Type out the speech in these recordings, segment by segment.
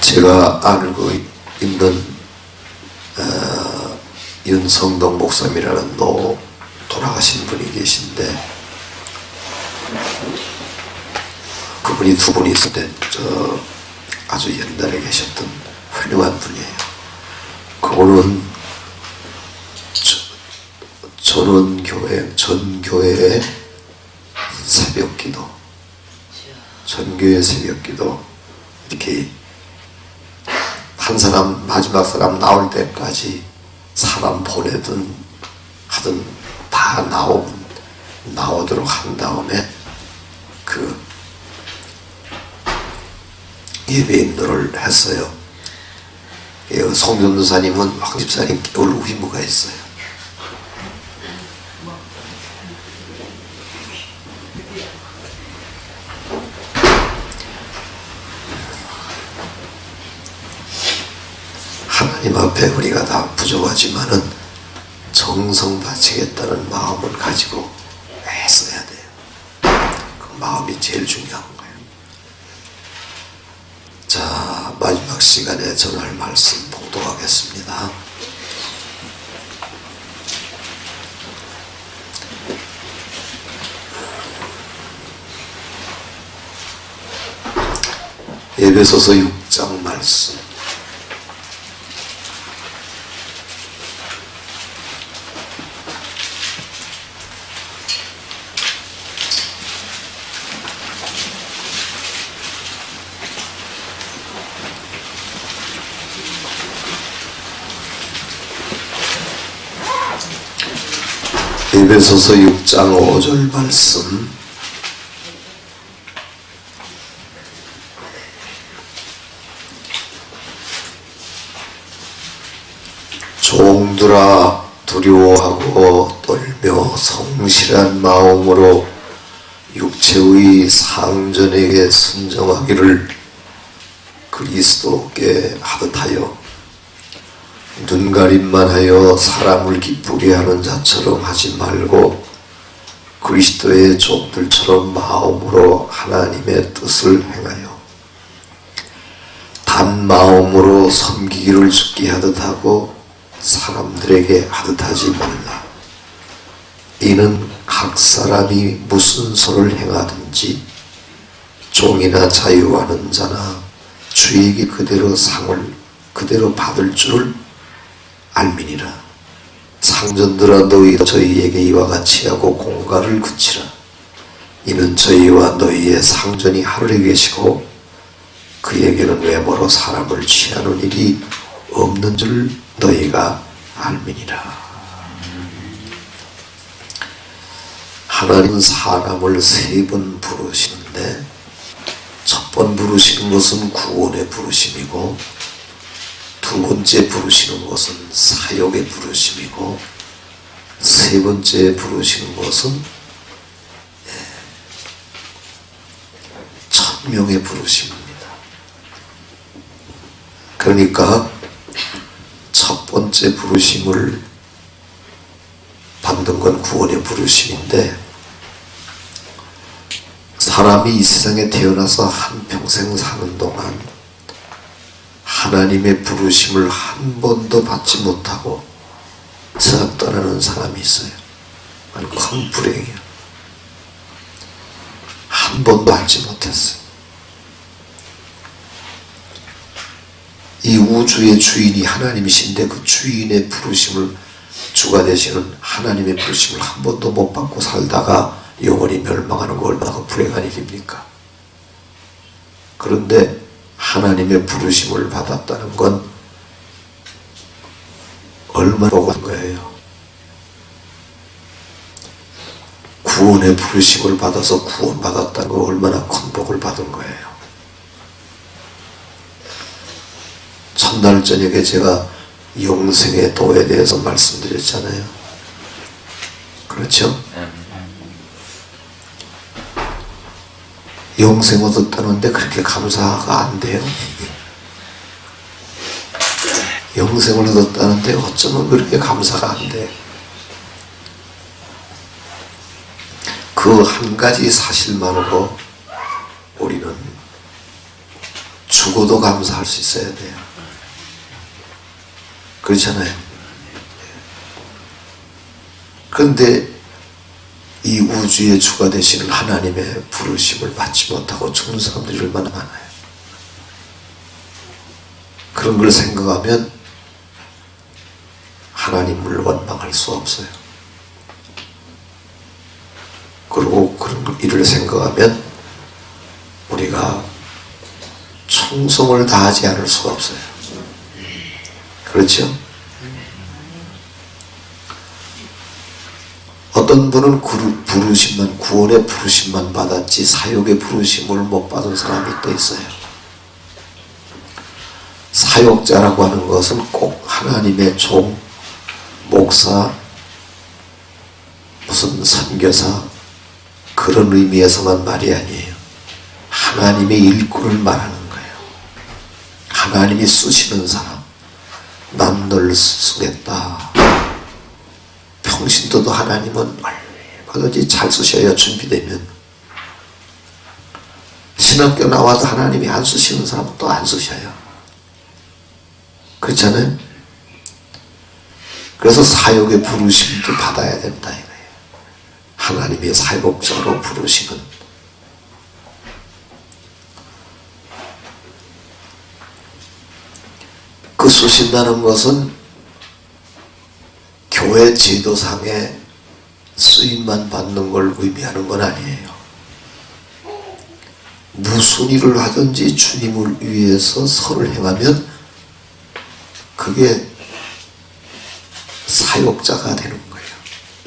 제가 알고 있는 윤성동 목사님이라는 돌아가신 분이 계신데, 그분이 두 분이 있을 때 아주 옛날에 계셨던 훌륭한 분이에요. 그분은 전교회의 새벽기도, 전교회 새벽기도 이렇게 한 사람, 마지막 사람 나올 때까지 사람 보내든 하든 다 나오도록 한 다음에 그 예배 인도를 했어요. 송전도사님은 황집사님 깨울 의무가 있어요. 하나님 앞에 우리가 다 부족하지만은 정성 바치겠다는 마음을 가지고 애써야 돼요. 그 마음이 제일 중요한 거예요. 자, 마지막 시간에 전할 말씀 봉독하겠습니다. 에베소서 6장 말씀. 에베소서 6장 5절 말씀. 종들아, 두려워하고 떨며 성실한 마음으로 육체의 상전에게 순종하기를 그리스도께 하듯하여 눈가림만 하여 사람을 기쁘게 하는 자처럼 하지 말고 그리스도의 종들처럼 마음으로 하나님의 뜻을 행하여 단 마음으로 섬기기를 죽게 하듯 하고 사람들에게 하듯 하지 말라. 이는 각 사람이 무슨 소를 행하든지 종이나 자유하는 자나 주에게 그대로 상을 그대로 받을 줄을 알미니라. 상전들아, 너희도 저희에게 이와 같이 하고 공갈을 그치라. 이는 저희와 너희의 상전이 하늘에 계시고 그에게는 외모로 사람을 취하는 일이 없는 줄 너희가 알미니라. 하나님은 사람을 세 번 부르시는데, 첫 번 부르시는 것은 구원의 부르심이고, 두 번째 부르시는 것은 사역의 부르심이고, 세 번째 부르시는 것은 천명의 부르심입니다. 그러니까 첫 번째 부르심을 받는 건 구원의 부르심인데, 사람이 이 세상에 태어나서 한평생 사는 동안 하나님의 부르심을 한 번도 받지 못하고 썩 떠나는 사람이 있어요. 아주 큰 불행이에요. 한 번도 받지 못했어요. 이 우주의 주인이 하나님이신데 그 주인의 부르심을, 주가 되시는 하나님의 부르심을 한 번도 못 받고 살다가 영원히 멸망하는 거 얼마나 불행한 일입니까? 그런데 하나님의 부르심을 받았다는 건 얼마나 복한 거예요. 구원의 부르심을 받아서 구원받았다는 건 얼마나 큰 복을 받은 거예요. 첫날 저녁에 제가 영생의 도에 대해서 말씀드렸잖아요. 그렇죠? 영생 얻었다는데 그렇게 감사가 안 돼요? 영생을 얻었다는데 어쩌면 그렇게 감사가 안 돼? 그 한 가지 사실만으로 우리는 죽어도 감사할 수 있어야 돼요. 그렇잖아요. 그런데 이 우주의 주가 되시는 하나님의 부르심을 받지 못하고 죽는 사람들이 얼마나 많아요. 그런 걸 생각하면 하나님을 원망할 수 없어요. 그리고 그런 일을 생각하면 우리가 충성을 다하지 않을 수가 없어요. 그렇죠? 어떤 분은 부르심만, 구원의 부르심만 받았지 사역의 부르심을 못 받은 사람이 또 있어요. 사역자라고 하는 것은 꼭 하나님의 종, 목사, 무슨 선교사 그런 의미에서만 말이 아니에요. 하나님의 일꾼을 말하는 거예요. 하나님이 쓰시는 사람, 난 널 쓰겠다. 평신도도 하나님은 얼마든지 잘 쓰셔야 준비되면, 신학교 나와도 하나님이 안 쓰시는 사람은 또 안 쓰셔요. 그렇잖아요? 그래서 사역의 부르심도 받아야 된다 이거예요. 하나님의 사역자로 부르시는. 그 쓰신다는 것은 교회 제도상의 쓰임만 받는 걸 의미하는 건 아니에요. 무슨 일을 하든지 주님을 위해서 선을 행하면 그게 사역자가 되는 거예요.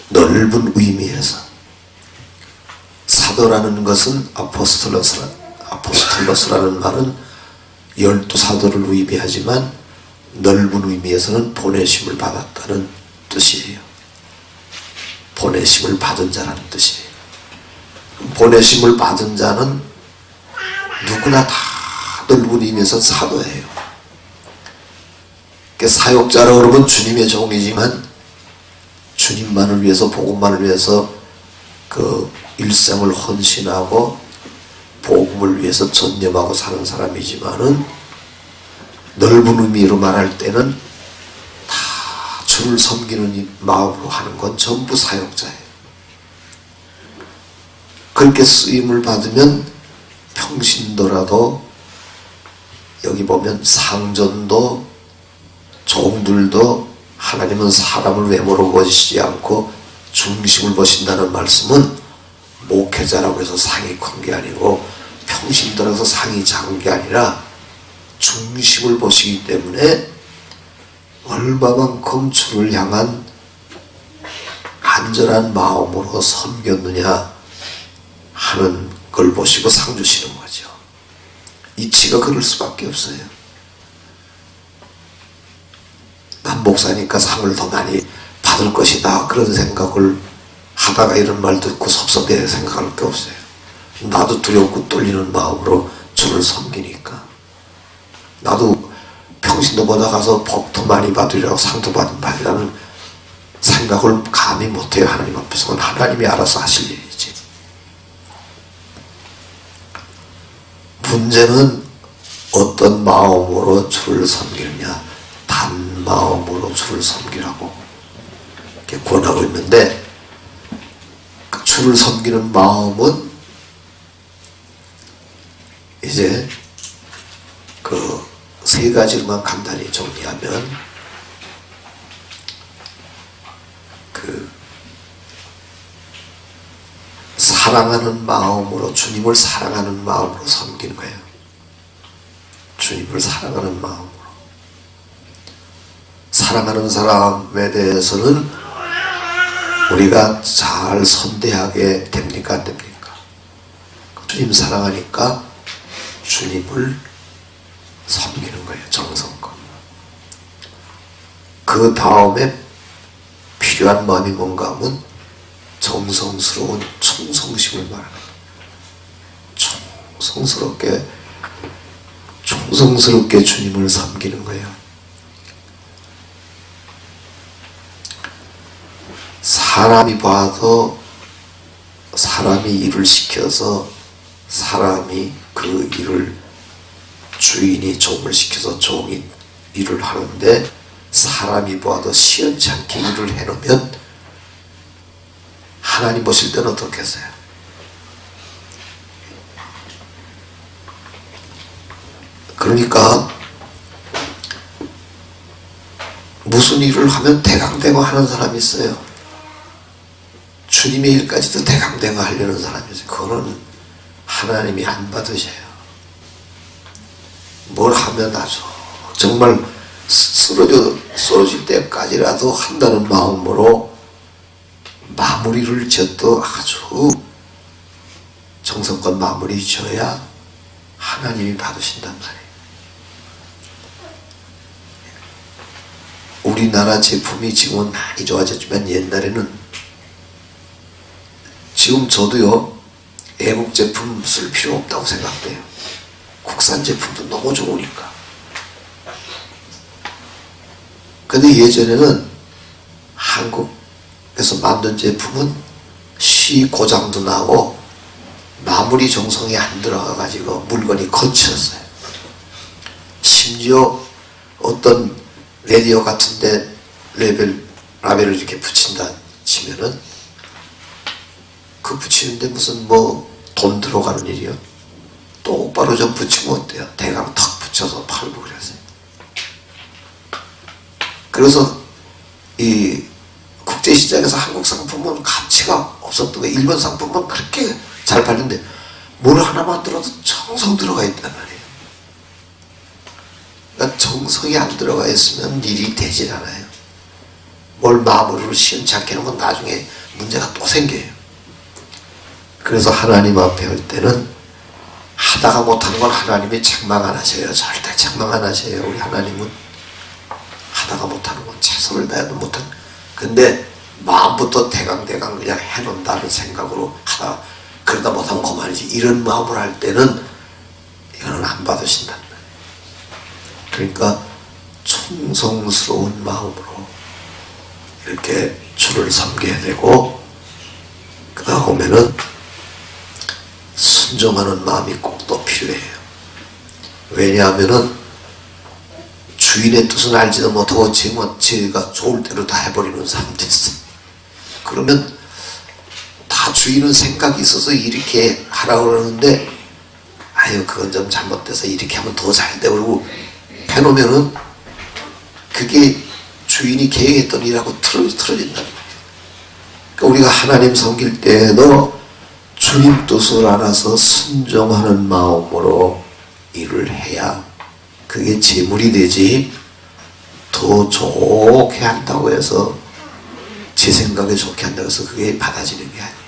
넓은 의미에서. 사도라는 것은 아포스톨로스라는 말은 12사도를 의미하지만 넓은 의미에서는 보내심을 받았다는 뜻이에요. 보내심을 받은 자라는 뜻이에요. 보내심을 받은 자는 누구나 다 넓은 의미에서 사도예요. 사역자라고 그러면 주님의 종이지만 주님만을 위해서, 복음만을 위해서 그 일생을 헌신하고 복음을 위해서 전념하고 사는 사람이지만은 넓은 의미로 말할 때는 다 주를 섬기는 마음으로 하는 건 전부 사역자예요. 그렇게 쓰임을 받으면 평신도라도, 여기 보면 상전도, 종들도 하나님은 사람을 외모로 보시지 않고 중심을 보신다는 말씀은 목회자라고 해서 상이 큰 게 아니고 평신도라고 해서 상이 작은 게 아니라 중심을 보시기 때문에 얼마만큼 주를 향한 간절한 마음으로 섬겼느냐 하는 걸 보시고 상 주시는 거죠. 이치가 그럴 수밖에 없어요. 난 목사니까 상을 더 많이 받을 것이다 그런 생각을 하다가 이런 말 듣고 섭섭해 생각할 게 없어요. 나도 두렵고 떨리는 마음으로 주를 섬기니까. 나도 평신도보다 가서 복도 많이 받으려고 상도 받으라는 생각을 감히 못해요. 하나님 앞에서는. 하나님이 알아서 하실 일이지. 문제는 어떤 마음으로 주를 섬기느냐, 단 마음으로 주를 섬기라고 이렇게 권하고 있는데, 그 주를 섬기는 마음은 이제 그 세 가지로만 간단히 정리하면, 그 사랑하는 마음으로, 주님을 사랑하는 마음으로 섬기는 거예요. 주님을 사랑하는 마음으로. 사랑하는 사람에 대해서는 우리가 잘 선대하게 됩니까? 안 됩니까? 주님 사랑하니까 주님을 섬기는 거예요. 정성껏. 그 다음에 필요한 마음이 뭔가 하면 정성스러운 충성심을 말하는 거예요. 충성스럽게 주님을 섬기는 거예요. 사람이 봐도 사람이 일을 시켜서 사람이 그 일을 주인이 종을 시켜서 종이 일을 하는데 사람이 보아도 시원찮게 일을 해놓으면 하나님 보실 때는 어떻겠어요? 그러니까 무슨 일을 하면 대강대강 하는 사람이 있어요. 주님의 일까지도 대강대강 하려는 사람이 있어요. 그거는 하나님이 안 받으셔요. 뭘 하면 아주 정말 쓰러질 때까지라도 한다는 마음으로 마무리를 지어도 아주 정성껏 마무리 지어야 하나님이 받으신단 말이에요. 우리나라 제품이 지금은 많이 좋아졌지만 옛날에는 지금 저도요 외국 제품 쓸 필요 없다고 생각돼요. 국산 제품도 너무 좋으니까. 근데 예전에는 한국에서 만든 제품은 시 고장도 나고 마무리 정성이 안 들어가 가지고 물건이 거쳤어요. 심지어 어떤 라디오 같은데 라벨을 이렇게 붙인다 치면은 그 붙이는데 무슨 뭐 돈 들어가는 일이요? 똑바로 좀 붙이면 어때요? 대강 턱 붙여서 팔고 그랬어요. 그래서 이 국제시장에서 한국 상품은 가치가 없었던 거예요. 일본 상품은 그렇게 잘 팔는데 뭘 하나 만들어도 정성 들어가 있단 말이에요. 그러니까 정성이 안 들어가 있으면 일이 되질 않아요. 뭘 마무리를 시원찮게 하면 나중에 문제가 또 생겨요. 그래서 하나님 앞에 할 때는 하다가 못하는 건 하나님이 책망 안 하셔요. 절대 책망 안 하셔요. 우리 하나님은 하다가 못하는 건 최선을 다해도 못한. 근데 마음부터 대강대강 그냥 해놓는다는 생각으로 하다 그러다 못하면 그만이지. 이런 마음을 할 때는 이거는 안 받으신단 말이에요. 그러니까 충성스러운 마음으로 이렇게 주를 섬겨야 되고, 그 다음에는 순종하는 마음이 꼭 또 필요해요. 왜냐하면은 주인의 뜻은 알지도 못하고 제가 좋을 대로 다 해버리는 사람도 있어요. 그러면 다 주인은 생각이 있어서 이렇게 하라고 그러는데 아유 그건 좀 잘못돼서 이렇게 하면 더 잘 돼 그러고 해놓으면은 그게 주인이 계획했던 일하고 틀어진단 말이에요. 그러니까 우리가 하나님 섬길 때에도 주님 뜻을 알아서 순종하는 마음으로 일을 해야 그게 재물이 되지, 더 좋게 한다고 해서 제 생각에 좋게 한다고 해서 그게 받아지는 게 아니에요.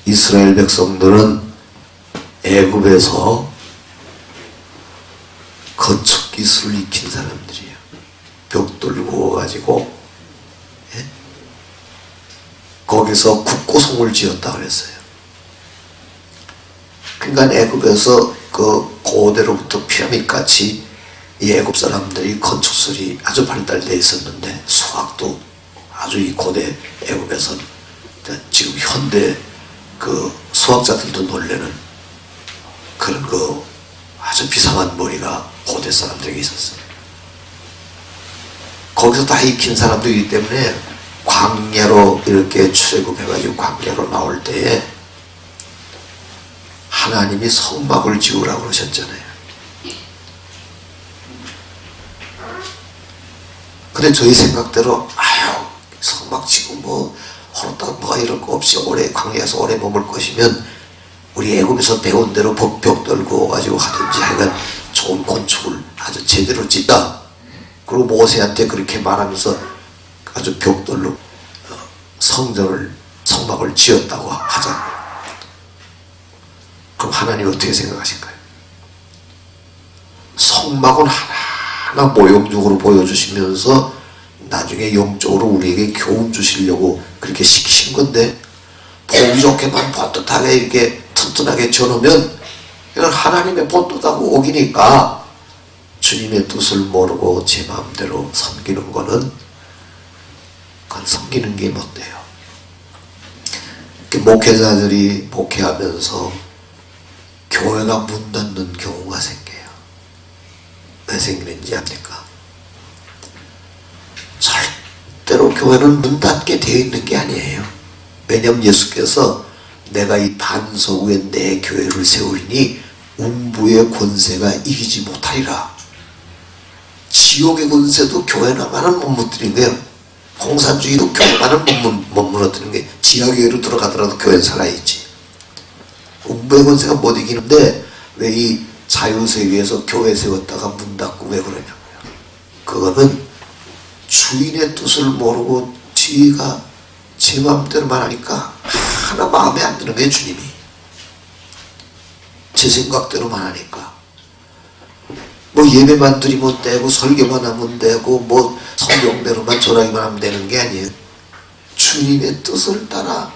이스라엘 백성들은 애굽에서 건축 기술을 익힌 사람들이에요. 벽돌 구워가지고 거기서 국고성을 지었다 그랬어요. 그러니까 애굽에서 그 고대로부터 피라밋같이 이 애굽 사람들이 건축술이 아주 발달되어 있었는데 수학도 아주 이 고대 애굽에서 지금 현대 그 수학자들도 놀래는 그런 그 아주 비상한 머리가 고대 사람들에게 있었어요. 거기서 다 익힌 사람들이기 때문에 광야로 이렇게 출애굽해가지고 광야로 나올 때에 하나님이 성막을 지으라고 그러셨잖아요. 근데 저희 생각대로 아유 성막 지고 뭐 허렇다 뭐가 이럴 거 없이 오래 광야에서 오래 머물 것이면 우리 애굽에서 배운 대로 벽돌 구워가지고 하든지 하여간 좋은 건축을 아주 제대로 짓다. 그리고 모세한테 그렇게 말하면서 아주 벽돌로 성막을 지었다고 하자고요. 그럼 하나님 어떻게 생각하실까요? 성막은 하나하나 모형적으로 보여주시면서 나중에 영적으로 우리에게 교훈 주시려고 그렇게 시키신 건데 보기 좋게만 번듯하게 이렇게 튼튼하게 지어놓으면 이건 하나님의 본뜻하고 오기니까 주님의 뜻을 모르고 제 마음대로 섬기는 거는 그건 섬기는 게 못돼요. 목회자들이 목회하면서 교회가 문 닫는 경우가 생겨요. 왜 생기는지 압니까? 절대로 교회는 문 닫게 되어 있는 게 아니에요. 왜냐하면 예수께서 내가 이 반석 위에 내 교회를 세우리니 음부의 권세가 이기지 못하리라. 지옥의 권세도 교회나만은 못 무너뜨리는 거예요. 공산주의도 교회만은 못 무너뜨리는 거예요. 지하교회로 들어가더라도 교회는 살아있지. 음부의 권세가 못 이기는데 왜 이 자유세계에서 교회 세웠다가 문 닫고 왜 그러냐고요. 그거는 주인의 뜻을 모르고 지가 제 마음대로만 하니까 하나 마음에 안 드는 거예요. 주님이 제 생각대로만 하니까 뭐 예배만 드리면 되고 설교만 하면 되고 뭐 성경대로만 전하기만 하면 되는 게 아니에요. 주님의 뜻을 따라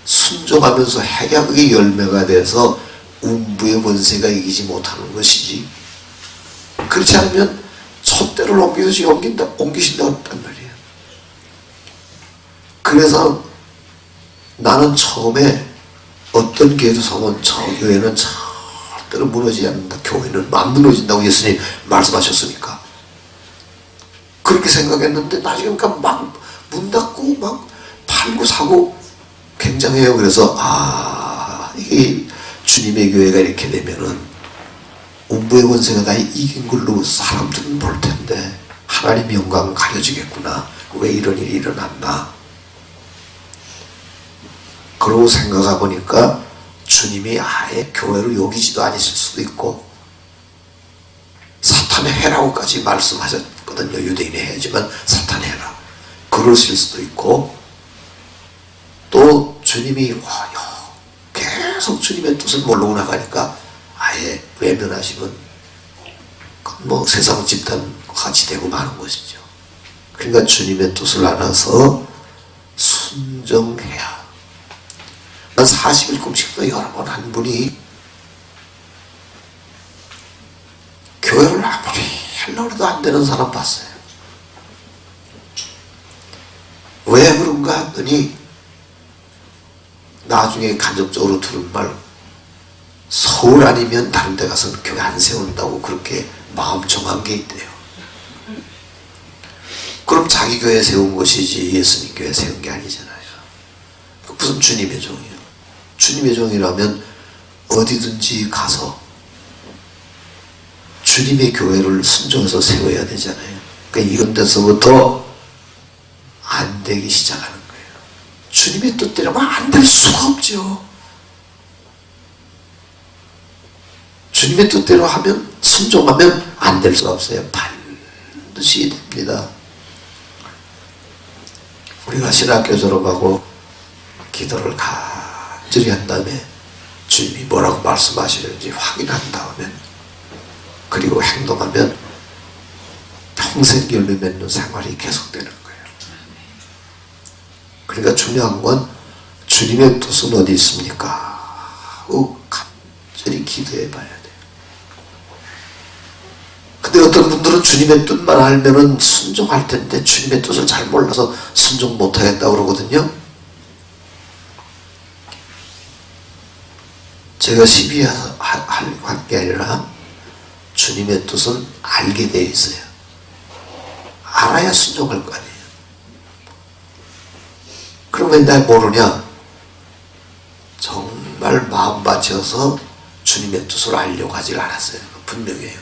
순종하면서 해야 그게 열매가 돼서 음부의 권세가 이기지 못하는 것이지. 그렇지 않으면 촛대를 옮기듯이 옮기신다고 했단 말이에요. 그래서 나는 처음에 어떤 교회도 서면 저 교회는 절대로 무너지지 않는다. 교회는 안 무너진다고 예수님 말씀하셨으니까. 그렇게 생각했는데 나중에 막 문 닫고 막 팔고 사고 굉장해요. 그래서 이게 주님의 교회가 이렇게 되면은 음부의 권세가 다 이긴 걸로 사람들은 볼 텐데 하나님의 영광은 가려지겠구나. 왜 이런 일이 일어났나. 그러고 생각해 보니까 주님이 아예 교회를 여기지도 않으실 수도 있고 사탄의 해라고까지 말씀하셨거든요. 유대인의 해지만 사탄의 해라. 그러실 수도 있고 또 주님이 계속 주님의 뜻을 모르고 나가니까 아예 외면하시면 뭐 세상 집단 같이 되고 마는 것이죠. 그러니까 주님의 뜻을 알아서 순종해야. 난 40일 금식도 여러 번 한 분이 교회를 아무리 하려고 해도 안 되는 사람 봤어요. 왜 그런가 했더니 나중에 간접적으로 들은 말, 서울 아니면 다른 데 가서는 교회 안 세운다고 그렇게 마음 정한 게 있대요. 그럼 자기 교회 세운 것이지 예수님 교회 세운 게 아니잖아요. 무슨 주님의 종이에요. 주님의 종이라면 어디든지 가서 주님의 교회를 순종해서 세워야 되잖아요. 그러니까 이런 데서부터 안 되기 시작하는 거예요. 주님의 뜻대로만 안 될 수가 없죠. 주님의 뜻대로 하면 순종하면 안 될 수가 없어요. 반드시 됩니다. 우리가 신학교 졸업하고 기도를 간절히 한 다음에 주님이 뭐라고 말씀하시는지 확인한 다음에 그리고 행동하면 평생 열매 맺는 생활이 계속되는 거예요. 그러니까 중요한 건 주님의 뜻은 어디 있습니까? 간절히 기도해 봐야 돼요. 근데 어떤 분들은 주님의 뜻만 알면은 순종할 텐데 주님의 뜻을 잘 몰라서 순종 못하겠다고 그러거든요. 제가 시비하려고 한 게 아니라 주님의 뜻은 알게 되어 있어요. 알아야 순종할 거 아니에요. 그럼 왜 날 모르냐? 정말 마음 바쳐서 주님의 뜻을 알려고 하질 않았어요. 분명해요.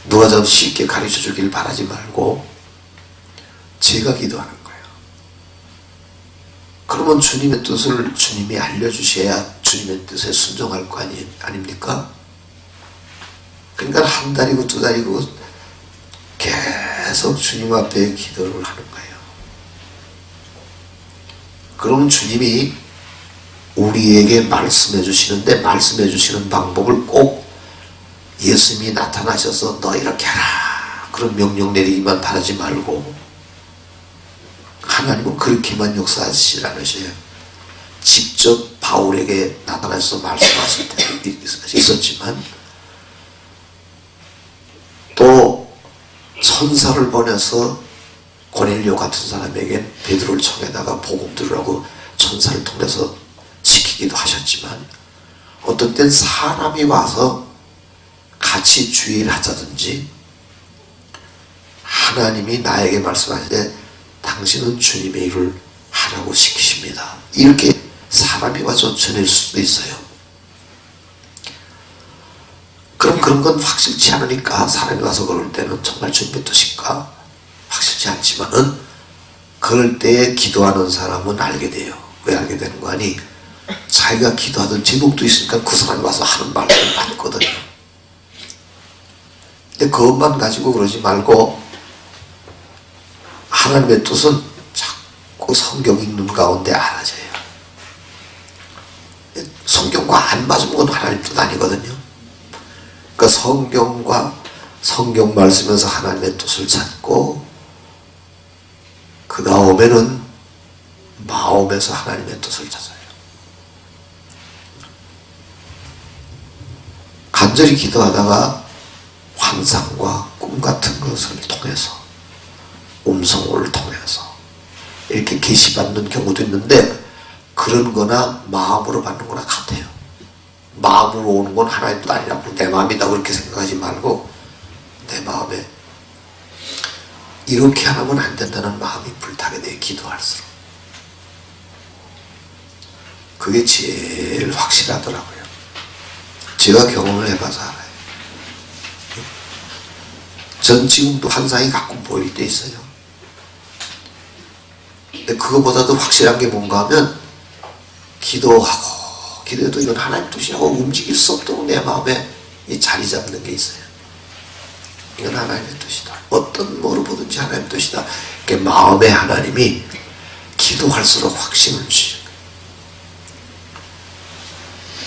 누가 좀 쉽게 가르쳐 주길 바라지 말고 제가 기도하는 거예요. 그러면 주님의 뜻을 주님이 알려주셔야 주님의 뜻에 순종할 거 아닙니까? 그러니까 한 달이고 두 달이고 계속 주님 앞에 기도를 하는 거예요. 그러면 주님이 우리에게 말씀해 주시는데 말씀해 주시는 방법을 꼭 예수님이 나타나셔서 너 이렇게 하라 그런 명령 내리기만 바라지 말고 하나님은 그렇게만 역사하시지 않으셔요. 직접 바울에게 나타나셔서 말씀하실 때도 있었지만 또 천사를 보내서 고넬료 같은 사람에게 베드로를 청해다가 복음 들으라고 천사를 통해서 시키기도 하셨지만 어떤 땐 사람이 와서 같이 주의를 하자든지 하나님이 나에게 말씀하시되 당신은 주님의 일을 하라고 시키십니다. 이렇게 사람이 와서 전할 수도 있어요. 그럼 그런 건 확실치 않으니까 사람이 와서 그럴 때는 정말 주님의 뜻일까? 확실치 않지만은 그럴 때에 기도하는 사람은 알게 돼요. 왜 알게 되는 거 아니? 자기가 기도하던 제목도 있으니까 그 사람이 와서 하는 말을 맞거든요. 근데 그것만 가지고 그러지 말고 하나님의 뜻은 자꾸 성경 읽는 가운데 알아져요. 성경과 안 맞으면 그건 하나님 뜻 아니거든요. 그러니까 성경과 성경 말씀에서 하나님의 뜻을 찾고 그 다음에는 마음에서 하나님의 뜻을 찾아요. 간절히 기도하다가 환상과 꿈 같은 것을 통해서 음성을 통해서 이렇게 계시받는 경우도 있는데 그런 거나 마음으로 받는 거나 같아요. 마음으로 오는 건 하나님 뜻 아니라고 내 마음이다 그렇게 생각하지 말고 내 마음에 이렇게 하면 안 된다는 마음이 불타게 돼. 기도할수록 그게 제일 확실하더라고요. 제가 경험을 해봐서 알아요. 전 지금도 환상이 가끔 보일 때 있어요. 근데 그거보다도 확실한 게 뭔가 하면 기도해도 이건 하나님 뜻이라고 움직일 수 없도록 내 마음에 자리 잡는 게 있어요. 이건 하나님의 뜻이다. 어떤 뭐로 보든지 하나님의 뜻이다. 그러니까 마음에 하나님이 기도할수록 확신을 주시죠.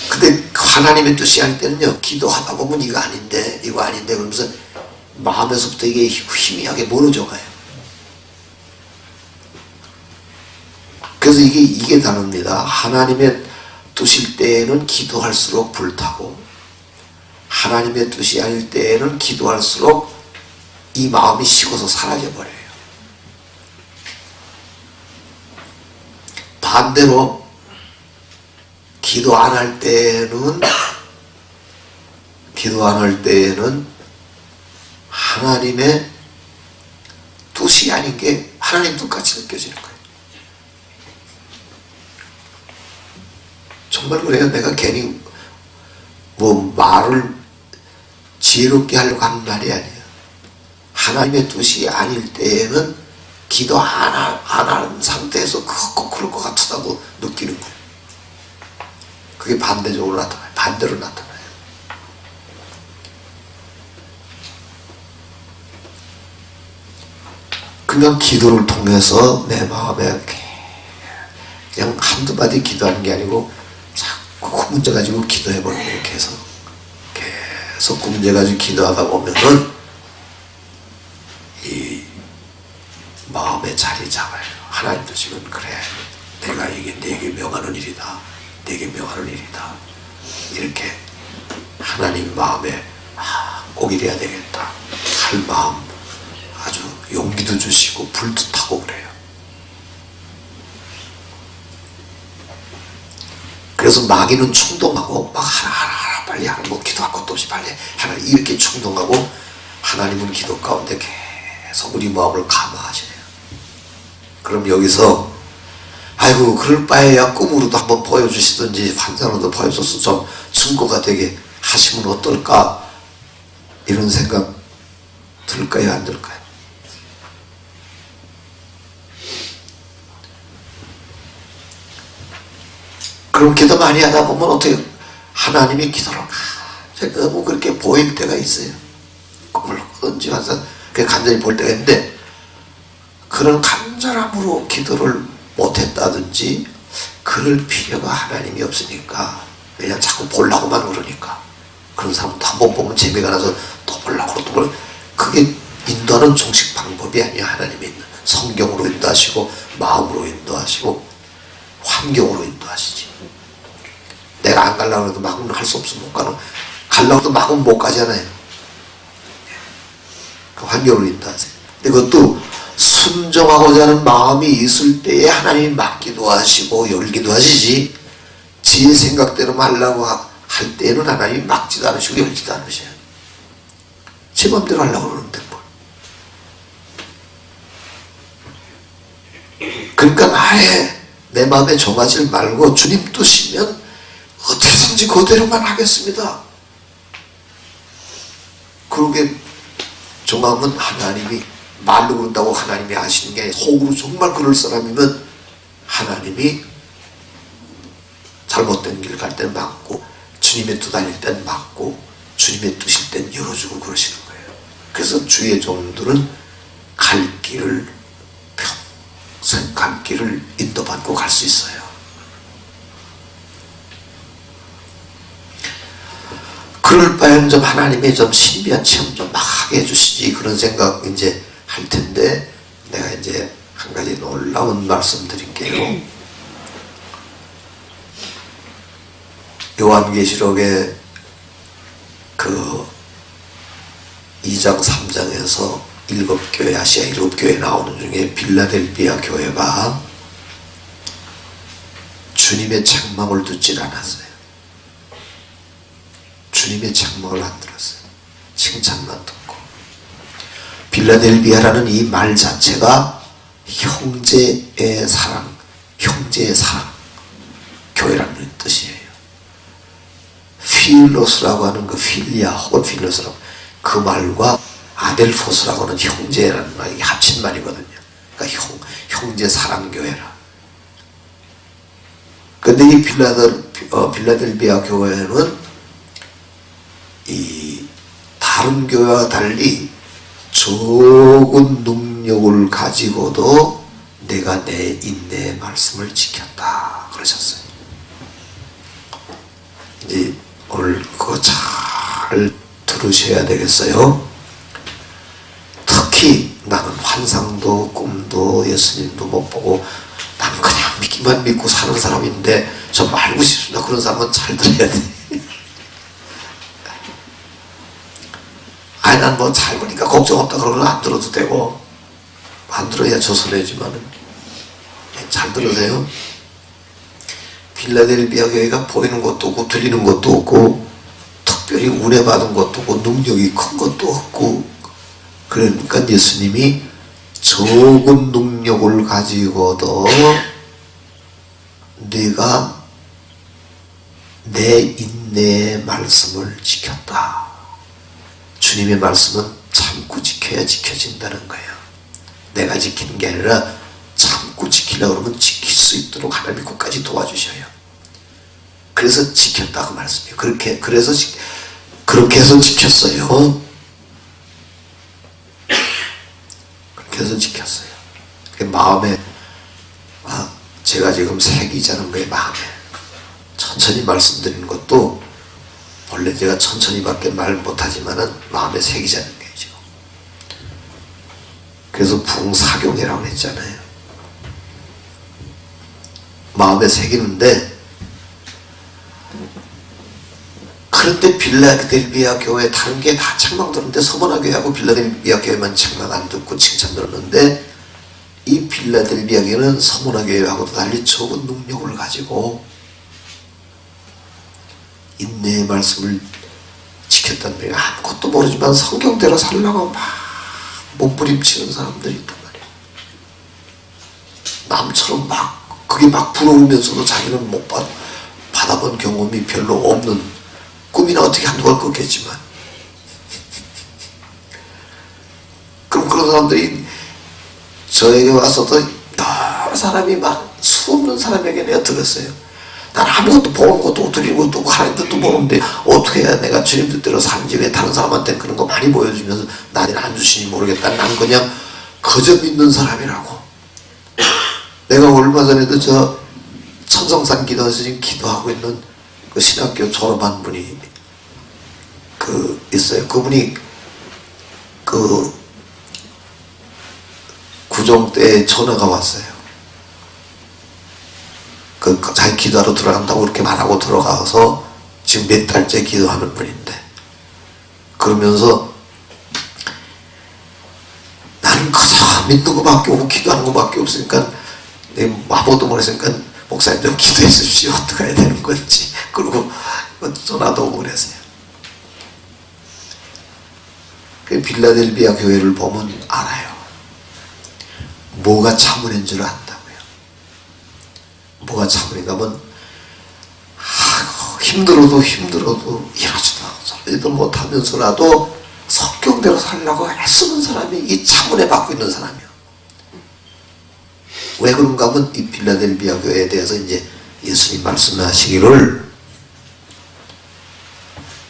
근데 하나님의 뜻이 아닐 때는요, 기도하다 보면 이거 아닌데 그러면서 마음에서부터 이게 희미하게 멀어져 가요. 그래서 이게 다릅니다. 하나님의 뜻일 때에는 기도할수록 불타고 하나님의 뜻이 아닐 때에는 기도할수록 이 마음이 식어서 사라져버려요. 반대로 기도 안 할 때에는 하나님의 뜻이 아닌 게 하나님 뜻같이 느껴지는 거예요. 정말 그래요. 내가 괜히 말을 지혜롭게 하려고 하는 말이 아니에요. 하나님의 뜻이 아닐 때에는 기도 안 하는 상태에서 꼭 그럴 것 같다고 느끼는 거예요. 그게 반대로 나타나요. 그냥 기도를 통해서 내 마음에 그냥 한두 마디 기도하는 게 아니고 자꾸 그 문제 가지고 기도해보는 거예요. 계속 그 문제 가지고 기도하다 보면은 이 마음에 자리 잡아요. 하나님도 지금 그래, 내가 이게 내게 명하는 일이다, 내게 명하는 일이다, 이렇게 하나님 마음에 꼭 이래야 되겠다 할 마음 아주 용기도 주시고 불도 타고 그래요. 그래서 마귀는 충동하고 막 하나 빨리 하라, 기도할 것도 없이 빨리 하나 이렇게 충동하고, 하나님은 기도 가운데 계속 우리 마음을 감화하시네요. 그럼 여기서 아이고 그럴 바에야 꿈으로도 한번 보여주시든지 환상으로도 보여줘서 좀 증거가 되게 하시면 어떨까, 이런 생각 들까요 안 들까요? 그럼 기도 많이 하다 보면 어떻게 하나님이 기도를 너무 그렇게 보일 때가 있어요. 꿈을 꾸든지 항상 간절히 볼 때가 있는데, 그런 간절함으로 기도를 못했다든지 그럴 필요가 하나님이 없으니까, 그냥 자꾸 보려고만 그러니까, 그런 사람도 한 번 보면 재미가 나서 또 보려고 또 보려고. 그게 인도하는 정식 방법이 아니에요. 하나님이 있는 성경으로 인도하시고 마음으로 인도하시고 환경으로 인도하시지. 내가 안 가려고 해도 막은 할 수 없으면 못 가는, 가려고 해도 막은 못 가잖아요. 그 환경으로 인도하세요. 근데 그것도 순종하고자 하는 마음이 있을 때에 하나님이 막기도 하시고 열기도 하시지, 지 생각대로 하려고 할 때에는 하나님이 막지도 않으시고 열지도 않으셔요. 제 맘대로 하려고 그러는데 뭘. 그러니까 아예 내 마음에 정하지 말고 주님 뜻이면 어떻게든지 그대로만 하겠습니다. 그러게 정하면 하나님이 말로 그런다고 하나님이 하시는 게 아니라 속으로 정말 그럴 사람이면 하나님이 잘못된 길 갈 때는 막고 주님의 뜻 아닐 때는 막고 주님의 뜻일 때는 열어주고 그러시는 거예요. 그래서 주의 종들은 갈 길을 평생 갈 길을 인도받고 갈 수 있어요. 그럴 바에는 좀 하나님의 좀 신비한 체험 좀 막 하게 해주시지 그런 생각 이제 할 텐데 내가 이제 한 가지 놀라운 말씀 드릴게요. 요한계시록의 그 2장 3장에서 7교회 아시아 7교회 나오는 중에 빌라델비아 교회가 주님의 책망을 듣질 않았어요. 주님의 책망을 안 들었어요. 칭찬만 듣고. 빌라델비아라는 이 말 자체가 형제의 사랑, 형제의 사랑 교회라는 뜻이에요. 필로스라고 하는 그 필리아 혹은 필로스라고 그 말과 아델포스라고 하는 형제라는 말이 합친 말이거든요. 그러니까 형제 사랑 교회라. 근데 이 빌라델비아 교회는 이 다른 교회와 달리 적은 능력을 가지고도 내가 내 인내의 말씀을 지켰다 그러셨어요. 이제 오늘 그거 잘 들으셔야 되겠어요. 특히 나는 환상도 꿈도 예수님도 못 보고 나는 그냥 믿기만 믿고 사는 사람인데 좀 알고 싶습니다. 그런 사람은 잘 들어야 돼. 아니 난 뭐 잘 보니까 걱정 없다 그러면 안 들어도 되고 안 들어야 조선해지만은 잘 들으세요. 빌라델비아 교회가 보이는 것도 없고 들리는 것도 없고 특별히 은혜 받은 것도 없고 능력이 큰 것도 없고 그러니까 예수님이 적은 능력을 가지고도 네가 내 인내의 말씀을 지켰다. 주님의 말씀은 참고 지켜야 지켜진다는 거예요. 내가 지키는 게 아니라 참고 지키려고 그러면 지킬 수 있도록 하나님이 끝까지 도와주셔요. 그래서 지켰다 그 말씀이에요. 그렇게 해서 지켰어요. 그렇게 해서 지켰어요. 마음에 제가 지금 새기자는 거예요. 마음에 천천히 말씀드리는 것도 원래 제가 천천히밖에 말 못하지만은 마음에 새기자는 거예요. 지금. 그래서 붕사경이라고 했잖아요. 마음에 새기는데 그런데 빌라델비아 교회 다른 게 다 책망 들었는데 서머나 교회하고 빌라델비아 교회만 책망 안 듣고 칭찬 들었는데 이 빌라델비아 교회는 서머나 교회하고도 달리 적은 능력을 가지고 인내의 말씀을 지켰단 말이에요. 아무것도 모르지만 성경대로 살려고 막 몸부림치는 사람들이 있단 말이에요. 남처럼 막 그게 막 부러우면서도 자기는 못 받아본 경험이 별로 없는 꿈이나 어떻게 한두 번 꿨겠지만 그럼 그런 사람들이 저에게 와서도 여러 사람이 막 수없는 사람에게 내가 들었어요. 난 아무것도 보는 것도 드리는 것도 없고 하나님 뜻도 모르는데 어떻게 해야 내가 주님 뜻대로 사는지 왜 다른 사람한테 그런 거 많이 보여주면서 나는 안 주시니 모르겠다. 난 그냥 그저 믿는 사람이라고. 내가 얼마 전에도 저 천성산 기도에서 지금 기도하고 있는 그 신학교 졸업한 분이 있어요. 그분이 구정 때 전화가 왔어요. 자기 기도하러 들어간다고 그렇게 말하고 들어가서 지금 몇 달째 기도하는 분인데 그러면서 나는 그저 믿는 것밖에 없고 기도하는 것밖에 없으니까 내 아무것도 모르니까 목사님 좀 기도해 주십시오. 어떻게 해야 되는 건지. 그리고 전화도 오고 그랬어요. 그 빌라델비아 교회를 보면 알아요. 뭐가 참은인 줄 안다고요. 뭐가 참은인가 하면 힘들어도 이러지도 않고 못하면서라도 성경대로 살려고 애쓰는 사람이 이 참은혜 받고 있는 사람이요. 왜 그런가 하면 이 빌라델비아 교회에 대해서 이제 예수님 말씀하시기를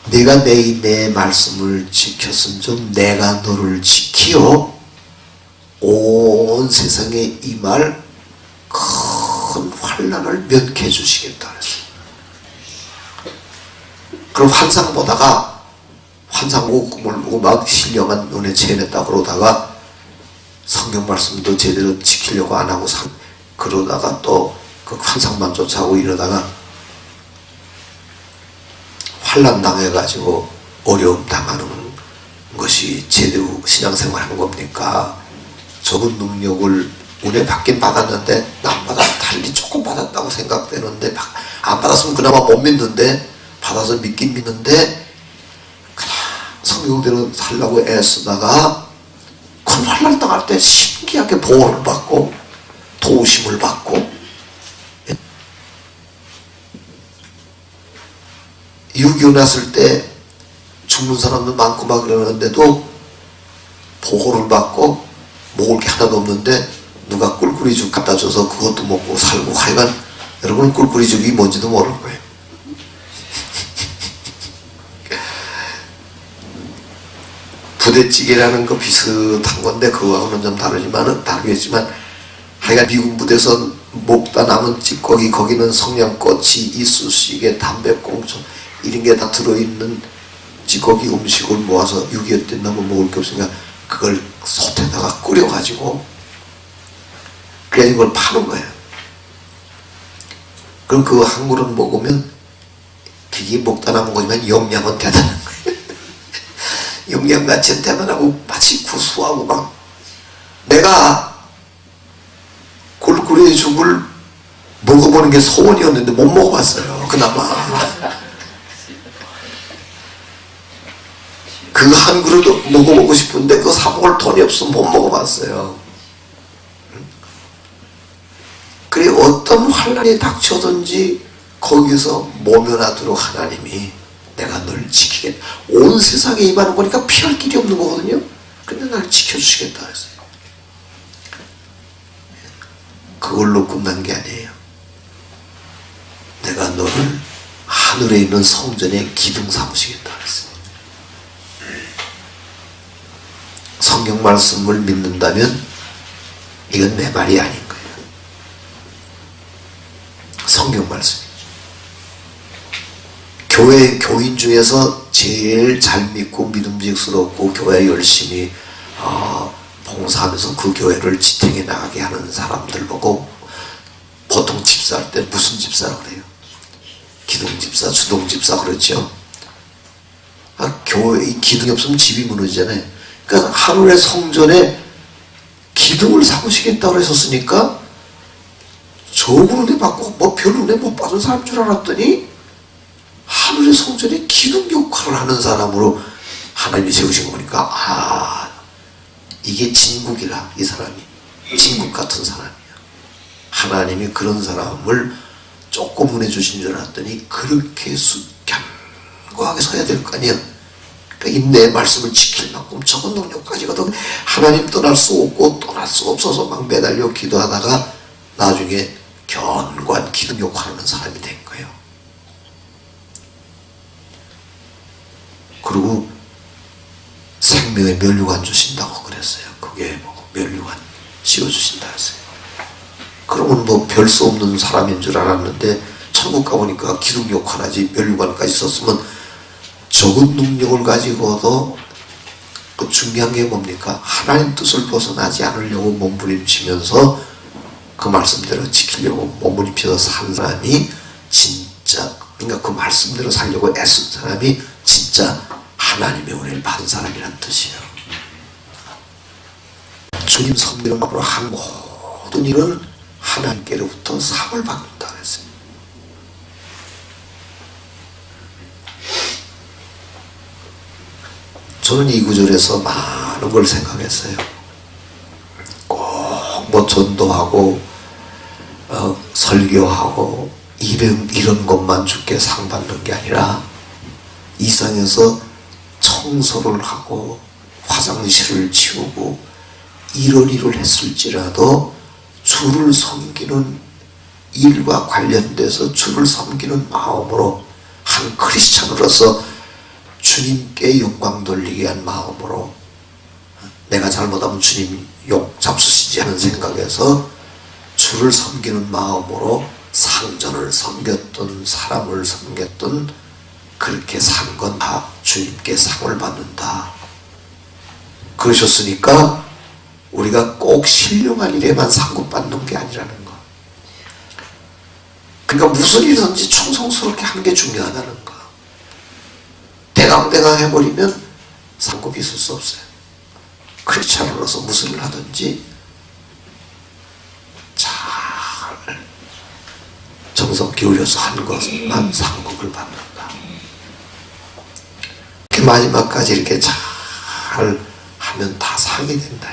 네가 내 말씀을 지켰은 좀 내가 너를 지키어 온 세상에 임할 큰 환난을 면케해 주시겠다 그랬어요. 그럼 환상 보다가 환상 보고 꿈을 보고 막 신령한 눈에 체했다 그러다가 성경 말씀도 제대로 지키려고 안 하고 그러다가 또 그 환상만 쫓아오고 이러다가 환난 당해가지고 어려움 당하는 것이 제대로 신앙생활 한 겁니까? 적은 능력을 은혜 받긴 받았는데 남보다 달리 조금 받았다고 생각되는데 안 받았으면 그나마 못 믿는데 받아서 믿긴 믿는데 그냥 성경대로 살려고 애쓰다가 큰 환난 당할 때 신기하게 보호를 받고 도우심을 받고 유교 났을 때 죽는 사람도 많고 막 그러는데도 보호를 받고 먹을 게 하나도 없는데 누가 꿀꿀이죽 갖다 줘서 그것도 먹고 살고 하여간 여러분은 꿀꿀이죽이 뭔지도 모를 거예요. 부대찌개라는 거 비슷한 건데 그거하고는 좀 다르겠지만 하여간 미군 부대에서 먹다 남은 찌꺼기 거기는 성냥꽃이 이쑤시개 담배꽁초 이런 게 다 들어있는 찌꺼기 음식을 모아서 6.25 때 너무 먹을 게 없으니까 그걸 솥에다가 끓여가지고 그래서 이걸 파는 거예요. 그럼 그거 한 그릇 먹으면 그게 먹다 남은 거지만 영양은 대단한 거예요. 영양가치 대단하고 마치 구수하고 막 내가 꿀꿀이 죽을 먹어보는 게 소원이었는데 못 먹어봤어요. 그나마 그 한 그릇도 먹어보고 싶은데 그거 사 먹을 돈이 없어 못 먹어봤어요. 그래 어떤 환난이 닥쳐든지 거기서 모면하도록 하나님이 내가 널 지키겠다. 온 세상에 임하는 거니까 피할 길이 없는 거거든요. 근데 날 지켜주시겠다 했어요. 그걸로 끝난 게 아니에요. 내가 너를 하늘에 있는 성전에 기둥 삼으시겠다 했어요. 성경 말씀을 믿는다면 이건 내 말이 아닌 거예요. 성경 말씀이죠. 교인 중에서 제일 잘 믿고 믿음직스럽고 교회 열심히 봉사하면서 그 교회를 지탱해 나가게 하는 사람들 보고 보통 집사할 때 무슨 집사라고 그래요? 기둥집사, 주동집사 그렇죠? 교회 기둥이 없으면 집이 무너지잖아요. 그러니까 하늘의 성전에 기둥을 삼으시겠다고 했었으니까 적은 은혜 받고 뭐 별 은혜 못 받은 사람인 줄 알았더니 하늘의 성전에 기둥 역할을 하는 사람으로 하나님이 세우신 거니까 이게 진국이라. 이 사람이 진국 같은 사람이야. 하나님이 그런 사람을 조금 은혜 주신 줄 알았더니 그렇게 견고하게 서야 될 거 아니야. 그러니까 내 말씀을 지킬 만큼 적은 능력까지거든. 하나님 떠날 수 없고 떠날 수 없어서 막 매달려 기도하다가 나중에 견고한 기둥 역할하는 사람이 된 거예요. 그리고 생명의 면류관 주신다고 그랬어요. 그게 뭐 면류관 씌워주신다 했어요. 그러면 뭐 별 수 없는 사람인 줄 알았는데 천국 가보니까 기둥 역할하지 면류관까지 썼으면 적은 능력을 가지고도 그 중요한 게 뭡니까? 하나님 뜻을 벗어나지 않으려고 몸부림치면서 그 말씀대로 지키려고 몸부림쳐서 산 사람이 진짜, 그러니까 그 말씀대로 살려고 애쓴 사람이 진짜 하나님의 은혜를 받은 사람이란 뜻이에요. 주님 성령으로 한 모든 일은 하나님께로부터 상을 받는다 그랬어요. 저는 이 구절에서 많은 걸 생각했어요. 꼭 뭐 전도하고 설교하고 이런 것만 주께 상 받는 게 아니라 이상에서 청소를 하고 화장실을 치우고 이런 일을 했을지라도 주를 섬기는 일과 관련돼서 주를 섬기는 마음으로 한 크리스찬으로서 주님께 영광 돌리기 위한 마음으로 내가 잘못하면 주님 욕 잡수시지 하는 생각에서 주를 섬기는 마음으로 상전을 섬겼던 사람을 섬겼던 그렇게 산 건 다 주님께 상을 받는다. 그러셨으니까 우리가 꼭 신령한 일에만 상급받는 게 아니라는 거. 그러니까 무슨 일이든지 충성스럽게 하는 게 중요하다는 거. 대강대강 해버리면 상급이 있을 수 없어요. 크리스찬으로서 무슨 일을 하든지 잘 정성 기울여서 한 것만 상급을 받는다. 이렇게 마지막까지 이렇게 잘 하면 다 상이 된다.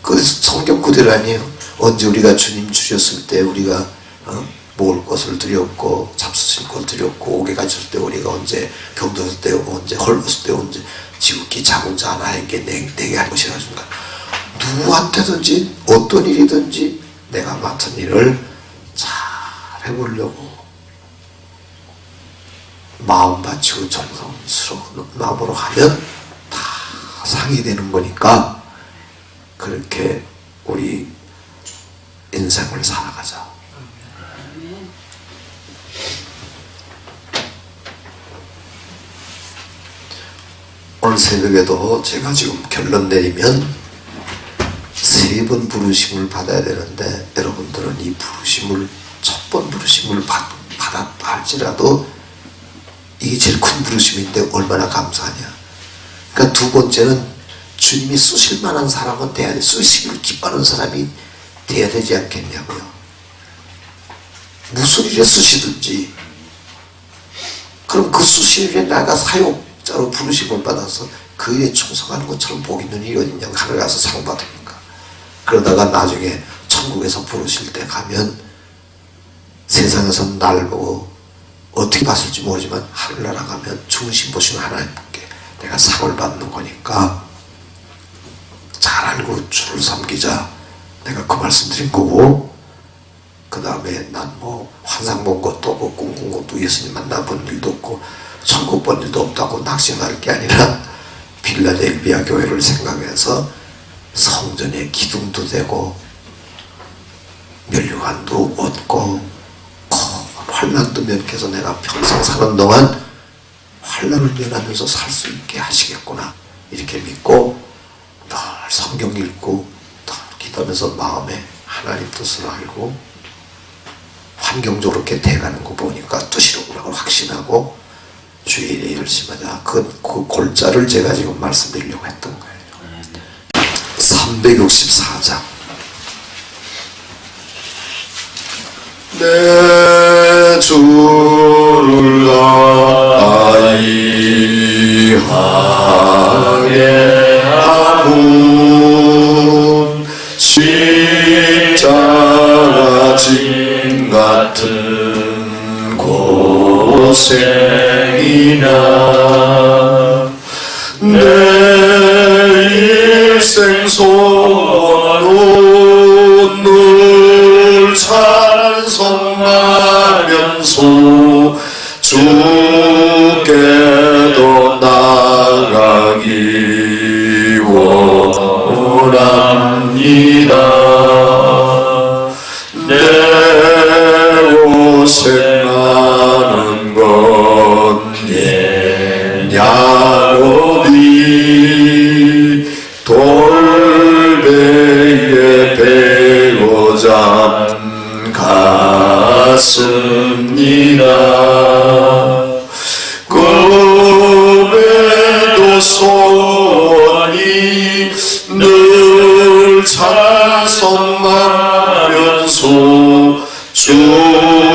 그래서 성경 그대로 아니에요. 언제 우리가 주님 주셨을 때 우리가 먹을 것을 드렸고 잡수실 걸 드렸고 오게 가졌을 때 우리가 언제 병들었을 때 언제 헐벗을 때 언제 지극히 작은 자 하나에게 내게 할 것이라 준다. 누구한테든지 어떤 일이든지 내가 맡은 일을 잘 해보려고 마음 바치고 정성스러운 마음으로 하면 다 상이 되는 거니까 그렇게 우리 인생을 살아가자. 오늘 새벽에도 제가 지금 결론 내리면 3번 부르심을 받아야 되는데 여러분들은 이 부르심을 첫 번 부르심을 받았다 할지라도 이게 제일 큰 부르심인데 얼마나 감사하냐. 그러니까 두 번째는 주님이 쓰실 만한 사람은 돼야 돼. 쓰시기를 기뻐하는 사람이 돼야 되지 않겠냐고요. 무슨 일에 쓰시든지 그럼 그 쓰실 일에 나가 사역자로 부르심을 받아서 그 일에 충성하는 것처럼 복 있는 일이 어딨냐고. 하늘 가서 상 받으니까. 그러다가 나중에 천국에서 부르실 때 가면 세상에서는 나를 보고 어떻게 봤을지 모르지만 하늘나라 가면 중심 보시는 하나님께 내가 상을 받는 거니까 잘 알고 주를 섬기자. 내가 그 말씀 드린 거고, 그 다음에 난 뭐 환상 본 것도 없고 꿈꾼 것도 예수님 만나본 일도 없고 천국 본 일도 없다고 낙심할 게 아니라 빌라델비아 교회를 생각해서 성전의 기둥도 되고 면류관도 얻고 환난도 면해서 내가 평생 사는 동안 환난을 면하면서 살 수 있게 하시겠구나 이렇게 믿고 늘 성경 읽고 늘 기도하면서 마음에 하나님 뜻을 알고 환경적으로 이렇게 돼가는 거 보니까 뜻이로구나 확신하고 주의 일에 열심히 하자. 그 골자를 제가 지금 말씀드리려고 했던 거예요. 364장 내 주를 아이하게 하문 십자가 짐 같은 고생이나 내 일생 소원은 늘 찬송하면서 주께도 나가기 원합니다. 내 고생하는 건 야곱이 돌베개 베고 잠 갔습니다. 꿈에도 소원이 늘 찬송하면서 주께도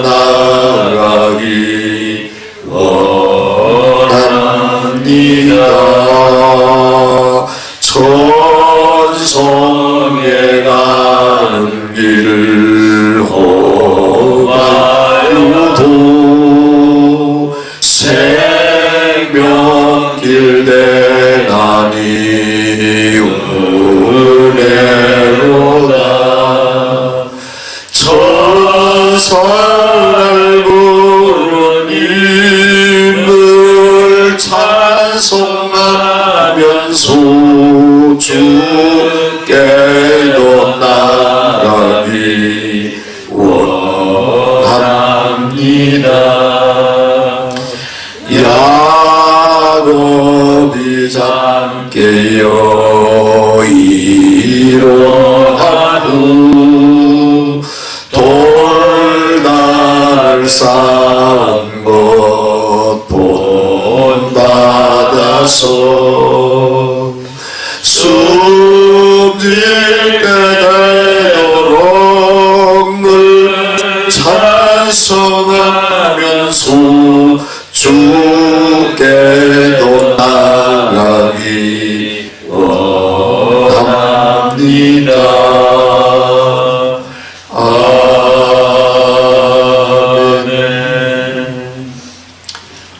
나가기 원합니다. 생명길 대나니 은혜로다. 천사를 부르님을 찬송하면서 주께도 나가기 원합니다. 야곱이 잠깨어 이로하루 돌날 쌓은 것 본받아서 숨질 때되도록 늘 찬송하면서 주께도 나가기 원합니다. 아멘.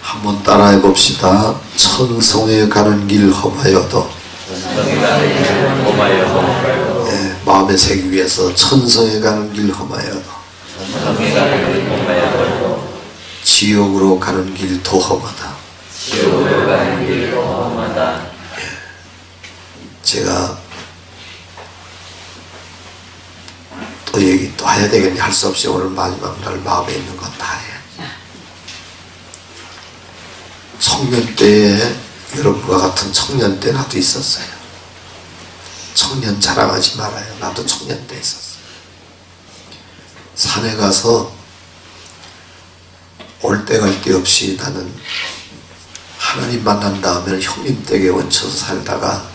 한번 따라해 봅시다. 천성에 가는 길 험하여도, 네, 마음에 새기 위해서 천성에 가는 길 험하여도 지옥으로 가는 길 더 험하다. 제가 또 얘기 또 해야 되겠니? 할 수 없이 오늘 마지막 날 마음에 있는 건 다 해. 청년 때에 여러분과 같은 청년 때 나도 있었어요. 청년 자랑하지 말아요. 나도 청년 때 있었어요. 산에 가서 올 때 갈 데 없이 나는 하나님 만난 다음에는 형님 댁에 얹혀서 살다가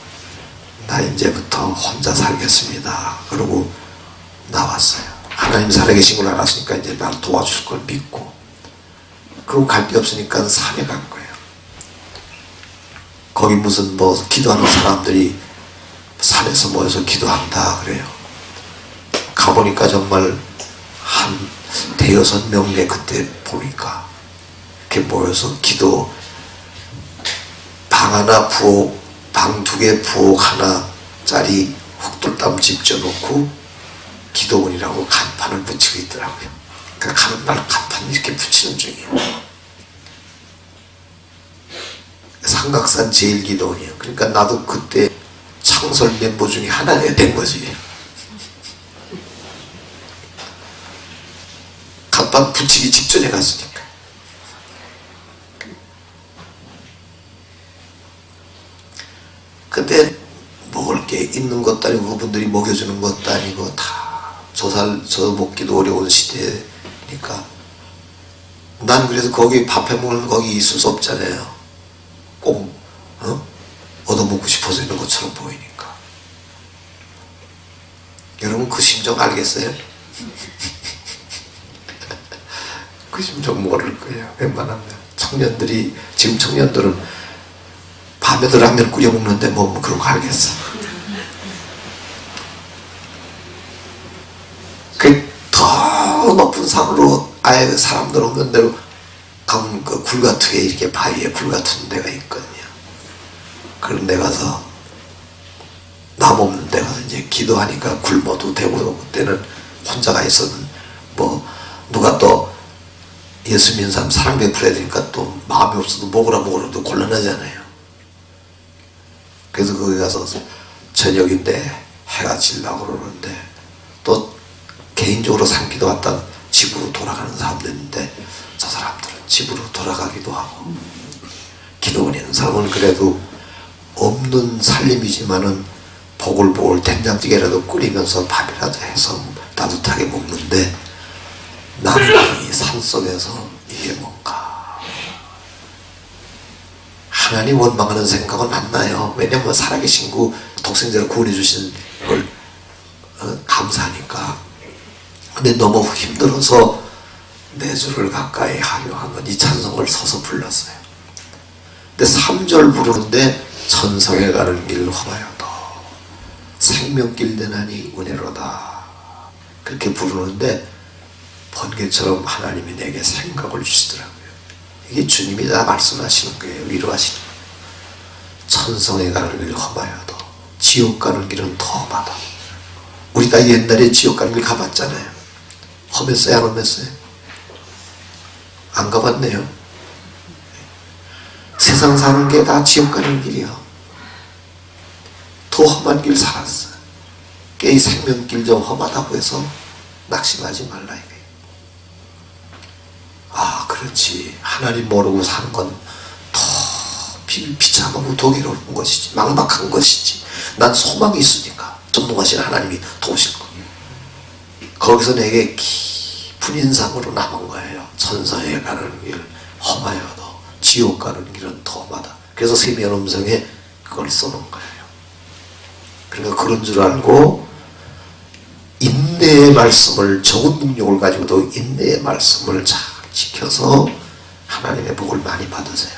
나 이제부터 혼자 살겠습니다. 그러고 나왔어요. 하나님 살아계신 걸 알았으니까 이제 날 도와줄 걸 믿고, 그러고 갈 데 없으니까 산에 간 거예요. 거기 무슨 뭐 기도하는 사람들이 산에서 모여서 기도한다 그래요. 가보니까 정말 한 대여섯 명네 그때 보니까 이렇게 모여서 기도, 방 하나 부엌, 방 두 개 부엌 하나짜리 흙돌담 집 져놓고 기도원이라고 간판을 붙이고 있더라고요. 그러니까 가는 날 간판 이렇게 붙이는 중이에요. 삼각산 제일기도원이에요. 그러니까 나도 그때 창설 멤버 중에 하나가 된 거지. 간판 붙이기 직전에 갔으니까. 근데 먹을 게 있는 것도 아니고 그분들이 먹여주는 것도 아니고 다 저 먹기도 어려운 시대니까 난 그래서 거기 밥해 먹는 거기 있을 수 없잖아요. 꼭 얻어먹고 싶어서 있는 것처럼 보이니까. 여러분 그 심정 알겠어요? 그 심정 모를 거예요. 웬만하면 청년들이, 지금 청년들은 밤에도 라면 끓여 먹는데 뭐 그런 거 알겠어. 그 더 높은 산으로 아예 사람들 없는 데로 가면 그 굴 같은 게 이렇게 바위에 굴 같은 데가 있거든요. 그런 데 가서 남 없는 데 가서 이제 기도하니까 굶어도 되고, 그때는 혼자가 있었는 뭐 누가 또 예수 믿는 사람 사랑 베풀어야 되니까 또 마음이 없어도 먹으라도 곤란하잖아요. 그래서 거기 가서 저녁인데 해가 질라고 그러는데 또 개인적으로 산기도 왔다 집으로 돌아가는 사람도 있는데 저 사람들은 집으로 돌아가기도 하고, 기도원에 있는 사람은 그래도 없는 살림이지만은 보글보글 된장찌개라도 끓이면서 밥이라도 해서 따뜻하게 먹는데, 나는 이 산속에서 이게 뭔가 하나님 원망하는 생각은 안 나요. 왜냐면 살아계신 그 독생자를 구원해 주신 걸 감사하니까. 근데 너무 힘들어서 내 주를 가까이 하려 하면 이 찬송을 서서 불렀어요. 근데 3절 부르는데 천성에 가는 길 험하여도 생명길 되나니 은혜로다 그렇게 부르는데 번개처럼 하나님이 내게 생각을 주시더라고요. 이게 주님이 다 말씀하시는 거예요. 위로하시는 거예요. 천성에 가는 길 험하여도 지옥 가는 길은 더 험하다. 우리가 옛날에 지옥 가는 길 가봤잖아요. 험했어요? 안 험했어요? 안 가봤네요. 세상 사는 게 다 지옥 가는 길이야. 더 험한 길 살았어요. 이 생명길 좀 험하다고 해서 낙심하지 말라 이거예요. 아, 그렇지. 하나님 모르고 사는 건 더 비참하고 더 괴로운 것이지. 막막한 것이지. 난 소망이 있으니까 전능하신 하나님이 도우실 거예요. 거기서 내게 깊은 인상으로 남은 거예요. 천사에 가는 길 험하여도 지옥 가는 길은 더 험하다. 그래서 세미한 음성에 그걸 써놓은 거예요. 그러니까 그런 줄 알고 인내의 말씀을, 적은 능력을 가지고도 인내의 말씀을 잘 지켜서 하나님의 복을 많이 받으세요.